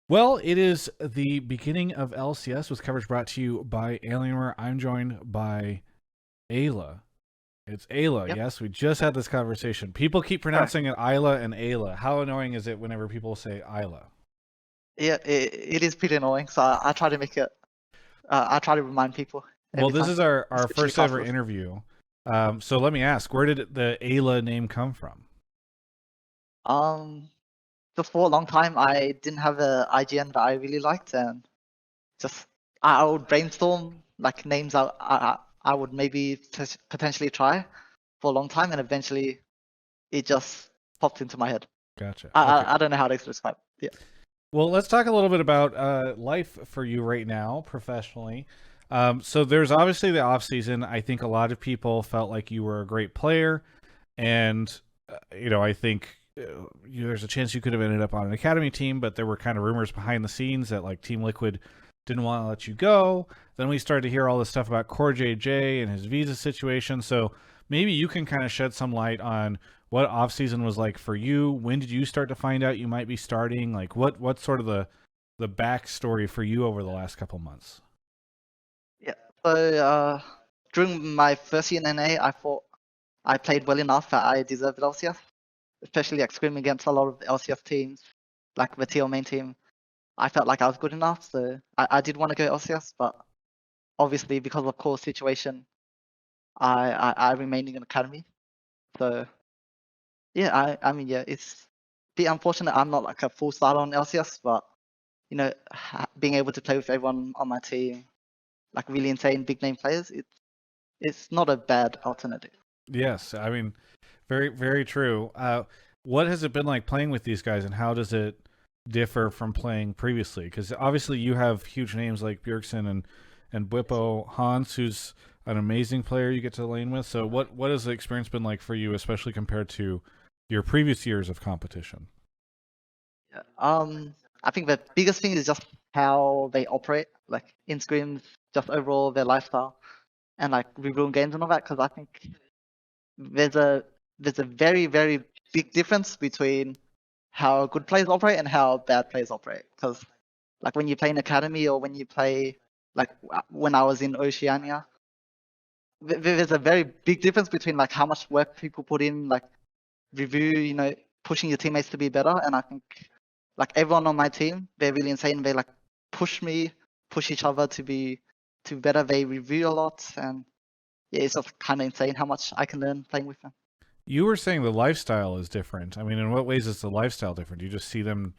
Well, it is the beginning of LCS with coverage brought to you by Alienware. I'm joined by Eyla. It's Ayla, Yep, yes. We just had this conversation. People keep correct. pronouncing it Eyla and Ayla. How annoying is it whenever people say Eyla? Yeah, it is pretty annoying. So I try to make it. I try to remind people Well, every this time, is our especially first ever customers. interview. So let me ask, where did the Ayla name come from? Um, just for a long time, I didn't have a IGN that I really liked, and just I would brainstorm like names I would maybe potentially try for a long time, and eventually it just popped into my head. Gotcha. I Okay. I, I don't know how to describe it. Well, let's talk a little bit about life for you right now, professionally. So there's obviously the off season. I think a lot of people felt like you were a great player, and I think there's a chance you could have ended up on an academy team, but there were kind of rumors behind the scenes that like Team Liquid didn't want to let you go. Then we started to hear all this stuff about COREJJ and his visa situation. So maybe you can kind of shed some light on what off season was like for you. When did you start to find out you might be starting? Like what's sort of the backstory for you over the last couple months? Yeah. So during my first year in NA, I thought I played well enough that I deserved LCS, especially like scrimming against a lot of LCS teams, like the TL main team. I felt like I was good enough, so I did want to go LCS, but obviously because of core situation, I remained in academy. So yeah, I mean yeah, it's a bit unfortunate I'm not like a full starter on LCS, but being able to play with everyone on my team, like really insane big name players, it's not a bad alternative. Yes, I mean, very, very true. What has it been like playing with these guys, and how does it differ from playing previously? Because obviously you have huge names like Bjergsen and Bwipo Hans, who's an amazing player you get to lane with. So what has the experience been like for you, especially compared to your previous years of competition? Yeah. I think the biggest thing is just how they operate, like in scrims, just overall their lifestyle, and like reviewing games and all that. Because I think there's a there's a very big difference between how good players operate and how bad players operate. Because like when you play in academy or when you play like when I was in Oceania, there's a very big difference between like how much work people put in, like review, pushing your teammates to be better. And I think like everyone on my team, they're really insane. They like push me, push each other to be better. They review a lot, and yeah, it's just kind of insane how much I can learn playing with them. You were saying the lifestyle is different. I mean, in what ways is the lifestyle different? Do you just see them,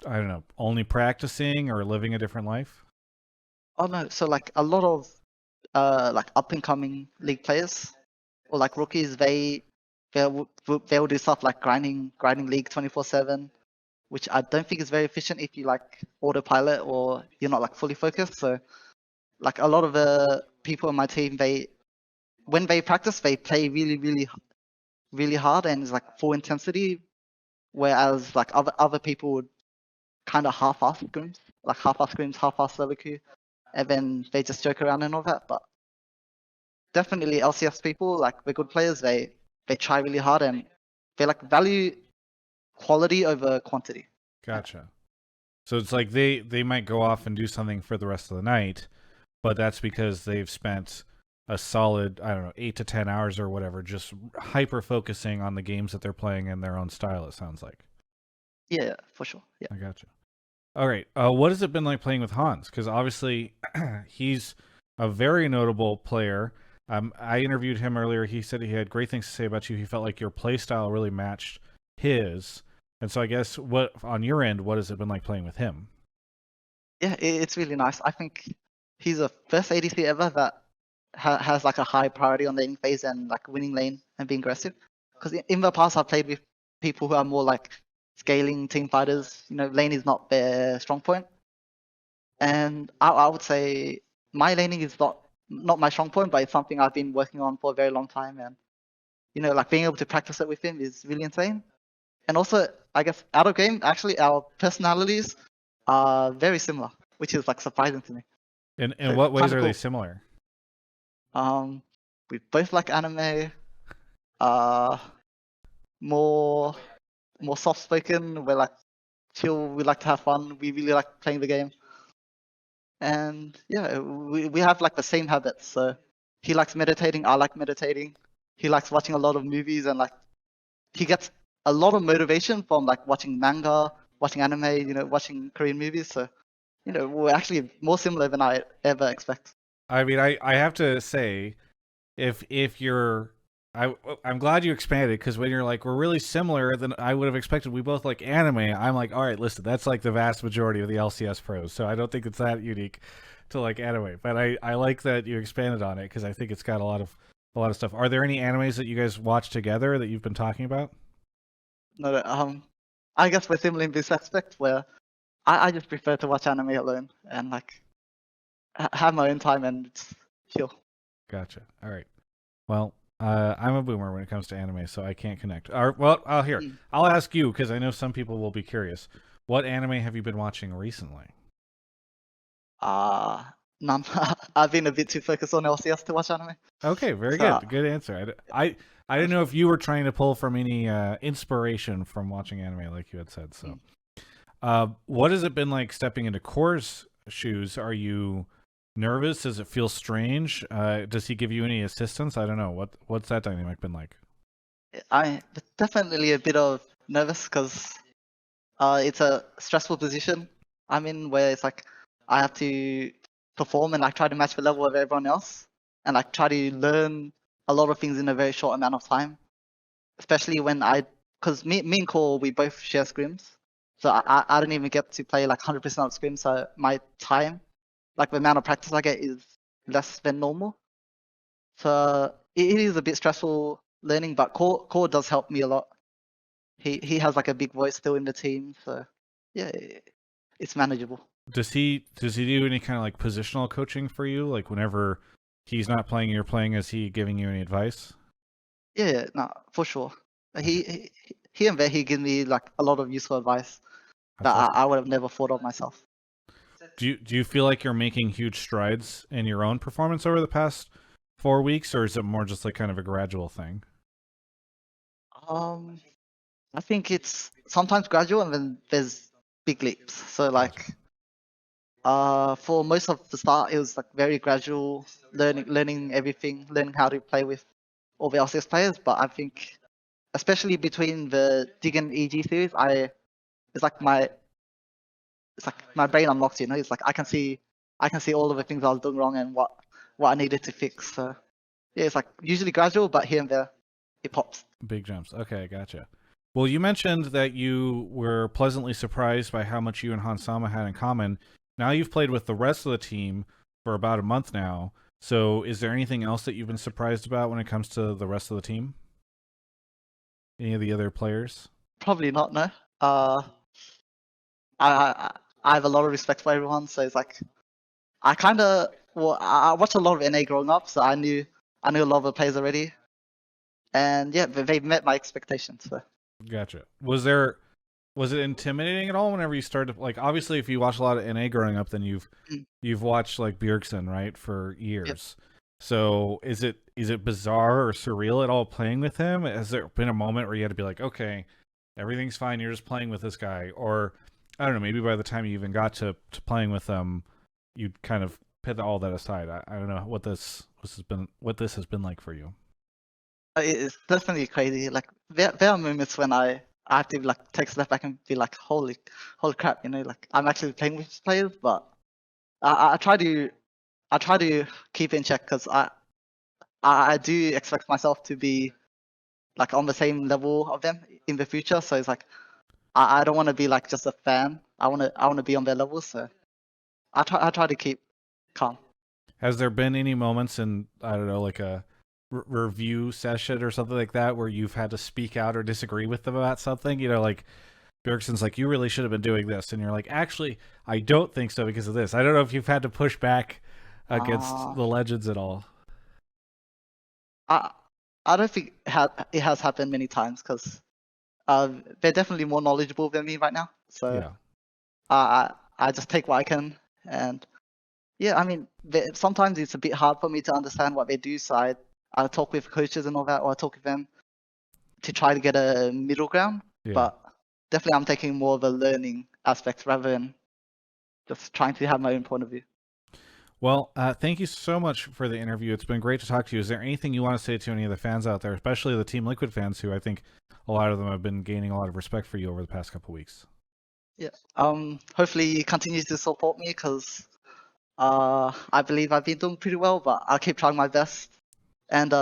I don't know, only practicing or living a different life? Oh no, so like a lot of like up and coming league players or like rookies, they'll do stuff like grinding league 24/7, which I don't think is very efficient if you like autopilot or you're not like fully focused. So like a lot of the people on my team, they when they practice, they play really hard and it's like full intensity. Whereas like other people would kind of half-ass scrims, like half-ass scrims, half-ass solo queue, and then they just joke around and all that. But definitely LCS people, like the good players, they try really hard and they like value quality over quantity. Yeah, Gotcha. So it's like they might go off and do something for the rest of the night, but that's because they've spent a solid, I don't know, 8 to 10 hours or whatever, just hyper focusing on the games that they're playing in their own style. It sounds like. yeah, for sure. Yeah. I gotcha. All right. What has it been like playing with Hans? Because obviously, he's a very notable player. I interviewed him earlier. He said he had great things to say about you. He felt like your play style really matched his. And so I guess what on your end, what has it been like playing with him? Yeah, it's really nice. I think he's the first ADC ever that has like a high priority on laning phase and like winning lane and being aggressive. Because in the past, I've played with people who are more like scaling team fighters. Lane is not their strong point, and I would say my laning is not my strong point, but it's something I've been working on for a very long time. And like being able to practice it with him is really insane. And also, I guess out of game, actually, our personalities are very similar, which is like surprising to me. In So it's what ways kind of are they cool. similar? Um, we both like anime. Uh, more more soft spoken. We're like chill. We like to have fun. We really like playing the game. And yeah, we have like the same habits. So he likes meditating. I like meditating. He likes watching a lot of movies, and like he gets a lot of motivation from like watching manga, watching anime, watching Korean movies. So we're actually more similar than I ever expect. I mean, I have to say, if you're I'm glad you expanded, because when you're like, we're really similar, then I would have expected we both like anime. I'm like, all right, listen, that's like the vast majority of the LCS pros, so I don't think it's that unique to like anime. But I like that you expanded on it, because I think it's got a lot of stuff. Are there any animes that you guys watch together that you've been talking about? No, I guess we're similar in this aspect where I just prefer to watch anime alone and like have my own time and it's chill. Gotcha. All right. Well, I'm a boomer when it comes to anime, so I can't connect. Here, Mm. I'll ask you, because I know some people will be curious. What anime have you been watching recently? None. I've been a bit too focused on LCS to watch anime. Okay, very So good. Good answer. I didn't know if you were trying to pull from any inspiration from watching anime, like you had said. So, what has it been like stepping into COREJJ's shoes? Are you nervous? Does it feel strange? Does he give you any assistance? I don't know. What's that dynamic been like? I definitely a bit of nervous because it's a stressful position I'm in where it's like I have to perform and like try to match the level of everyone else and like try to learn a lot of things in a very short amount of time. Especially when because me and Cole, we both share scrims, so I don't even get to play like 100% of scrims. So my time, like the amount of practice I get, is less than normal. So it is a bit stressful learning, but Cole does help me a lot. He has like a big voice still in the team, so yeah, it's manageable. Does he do any kind of like positional coaching for you? Like whenever he's not playing, you're playing. Is he giving you any advice? Yeah, no, for sure. Okay, He and there he gives me like a lot of useful advice that's that awesome. I would have never thought of myself. Do you feel like you're making huge strides in your own performance over the past 4 weeks, or is it more just like kind of a gradual thing? Um, I think it's sometimes gradual and then there's big leaps. So Gotcha. like for most of the start it was like very gradual learning everything, learning how to play with all the LCS players. But I think especially between the Dig and EG series, it's like my it's like my brain unlocks, It's like I can see all of the things I was doing wrong and what I needed to fix. So yeah, it's like usually gradual, but here and there it pops. Big jumps. Okay, gotcha. Well, you mentioned that you were pleasantly surprised by how much you and Hansama had in common. Now you've played with the rest of the team for about a month now. So, is there anything else that you've been surprised about when it comes to the rest of the team? Any of the other players? Probably not, no. I, I I have a lot of respect for everyone, so it's like I watched a lot of NA growing up, so I knew a lot of the players already, and yeah, they met my expectations. So Gotcha. Was it intimidating at all whenever you started? Like, obviously, if you watch a lot of NA growing up, then mm, you've watched like Bjergsen, right, for yep. years. So is it bizarre or surreal at all playing with him? Has there been a moment where you had to be like, okay, everything's fine, you're just playing with this guy, or I don't know, maybe by the time you even got to playing with them, you'd kind of put all that aside. I don't know what this has been like for you. It's definitely crazy. Like there are moments when I have to like take a step back and be like, holy crap, like I'm actually playing with these players, but I try to keep it in check because I do expect myself to be like on the same level of them in the future. So it's like I don't want to be like just a fan. I want to be on their level. So I try to keep calm. Has there been any moments in, I don't know, like a review session or something like that where you've had to speak out or disagree with them about something? Like Bjergsen's like, you really should have been doing this, and you're like, actually, I don't think so because of this. I don't know if you've had to push back against Uh, the legends at all. I I don't think it has happened many times because they're definitely more knowledgeable than me right now. So Yeah, I just take what I can, and yeah, I mean sometimes it's a bit hard for me to understand what they do. So I talk with coaches and all that, or I talk with them to try to get a middle ground. yeah. But definitely I'm taking more of a learning aspect rather than just trying to have my own point of view. Well, thank you so much for the interview. It's been great to talk to you. Is there anything you want to say to any of the fans out there, especially the Team Liquid fans, who I think a lot of them have been gaining a lot of respect for you over the past couple weeks? Yeah. Hopefully you continue to support me because I believe I've been doing pretty well, but I'll keep trying my best. And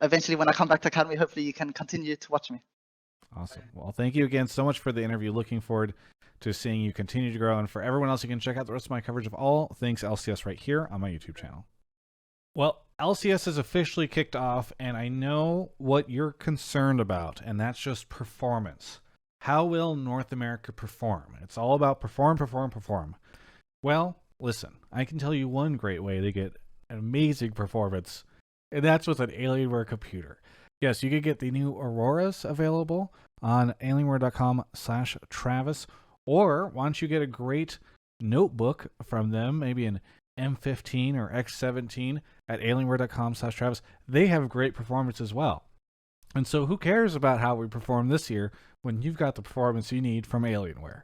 eventually, when I come back to Academy, hopefully you can continue to watch me. Awesome. Well, thank you again so much for the interview. Looking forward to seeing you continue to grow. And for everyone else, you can check out the rest of my coverage of all things LCS right here on my YouTube channel. Well, LCS is officially kicked off, and I know what you're concerned about, and that's just performance. How will North America perform? It's all about perform, perform, perform. Well, listen, I can tell you one great way to get an amazing performance, and that's with an Alienware computer. Yes, you can get the new Auroras available on alienware.com/Travis, or why don't you get a great notebook from them, maybe an M15 or X17 at alienware.com/Travis. They have great performance as well. And so who cares about how we perform this year when you've got the performance you need from Alienware?